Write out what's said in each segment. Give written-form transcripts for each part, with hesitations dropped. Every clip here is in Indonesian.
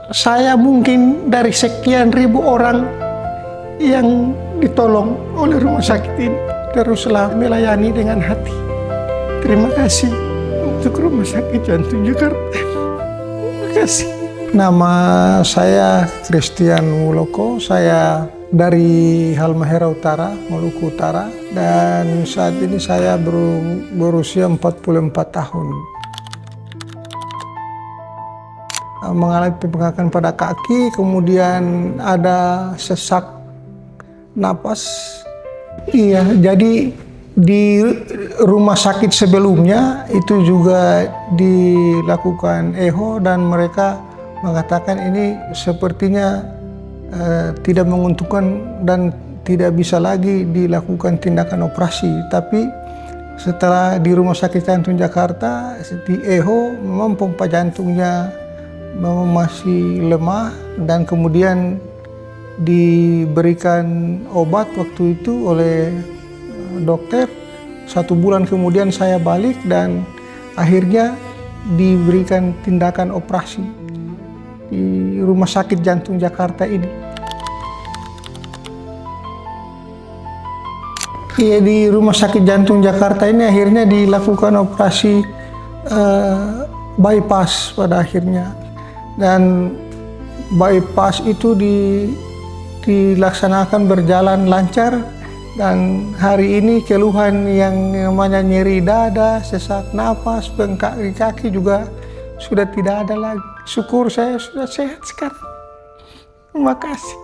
Saya mungkin dari sekian ribu orang yang ditolong oleh rumah sakit ini, teruslah melayani dengan hati. Terima kasih untuk Rumah Sakit Jantung Jakarta. Terima kasih. Nama saya Christian Muloko, saya dari Halmahera Utara, Maluku Utara, dan saat ini saya berusia 44 tahun. Mengalami pembengkakan pada kaki, kemudian ada sesak napas. Iya, jadi di rumah sakit sebelumnya itu juga dilakukan echo dan mereka mengatakan ini sepertinya tidak menguntungkan dan tidak bisa lagi dilakukan tindakan operasi. Tapi setelah di Rumah Sakit Jantung Jakarta di echo memang pompa jantungnya masih lemah dan kemudian diberikan obat waktu itu oleh dokter. 1 bulan kemudian saya balik dan akhirnya diberikan tindakan operasi di Rumah Sakit Jantung Jakarta ini. Iya, di Rumah Sakit Jantung Jakarta ini akhirnya dilakukan operasi bypass pada akhirnya. Dan bypass itu dilaksanakan berjalan lancar, dan hari ini keluhan yang namanya nyeri dada, sesak napas, bengkak di kaki juga sudah tidak ada lagi. Syukur saya sudah sehat sekarang. Terima kasih.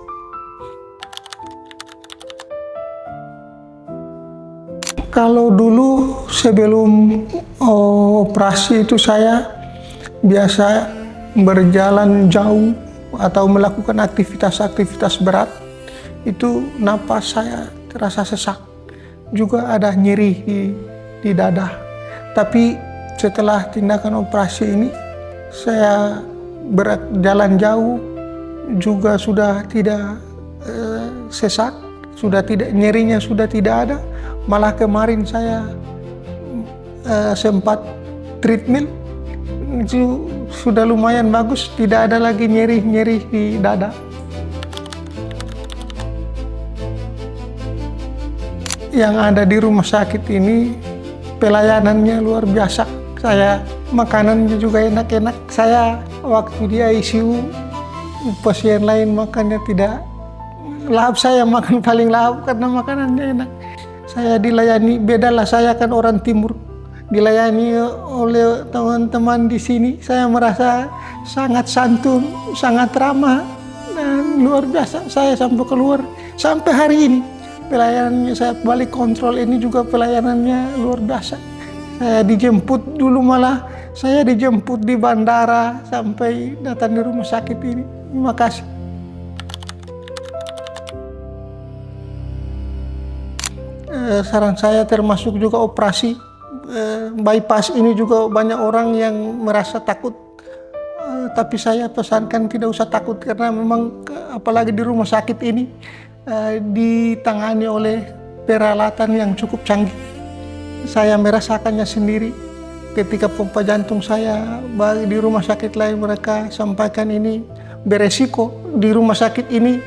Kalau dulu sebelum operasi itu saya biasa berjalan jauh atau melakukan aktivitas-aktivitas berat, itu napas saya terasa sesak, juga ada nyeri di dada. Tapi setelah tindakan operasi ini saya berjalan jauh juga sudah tidak sesak, sudah tidak, nyerinya sudah tidak ada. Malah kemarin saya sempat treatment, itu sudah lumayan bagus, tidak ada lagi nyeri-nyeri di dada. Yang ada di rumah sakit ini pelayanannya luar biasa. Saya makanannya juga enak-enak. Saya waktu di ICU pasien lain makannya tidak lahap, saya makan paling lahap karena makanannya enak. Saya dilayani, bedalah saya kan orang timur, dilayani oleh teman-teman di sini. Saya merasa sangat santun, sangat ramah, dan luar biasa. Saya sampai keluar, sampai hari ini pelayanannya, saya balik kontrol ini juga pelayanannya luar biasa. Saya dijemput dulu, malah saya dijemput di bandara sampai datang di rumah sakit ini. Terima kasih. Saran saya termasuk juga operasi bypass ini juga banyak orang yang merasa takut, tapi saya pesankan tidak usah takut, karena memang apalagi di rumah sakit ini ditangani oleh peralatan yang cukup canggih. Saya merasakannya sendiri ketika pompa jantung saya di rumah sakit lain, mereka sampaikan ini beresiko. Di rumah sakit ini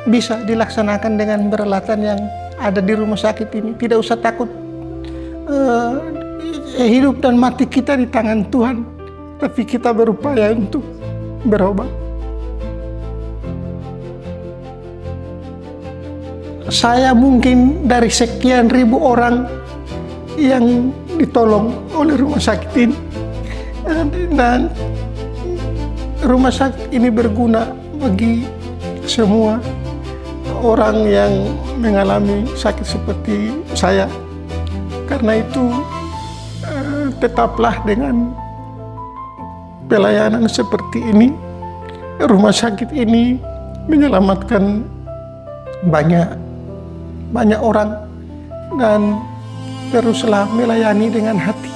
bisa dilaksanakan dengan peralatan yang ada di rumah sakit ini. Tidak usah takut. Hidup dan mati kita di tangan Tuhan, tapi kita berupaya untuk berobat. Saya mungkin dari sekian ribu orang yang ditolong oleh rumah sakit ini, dan rumah sakit ini berguna bagi semua orang yang mengalami sakit seperti saya. Karena itu tetaplah dengan pelayanan seperti ini. Rumah sakit ini menyelamatkan banyak orang, dan teruslah melayani dengan hati.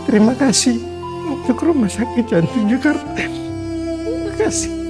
Terima kasih untuk Rumah Sakit Jantung Jakarta. Terima kasih.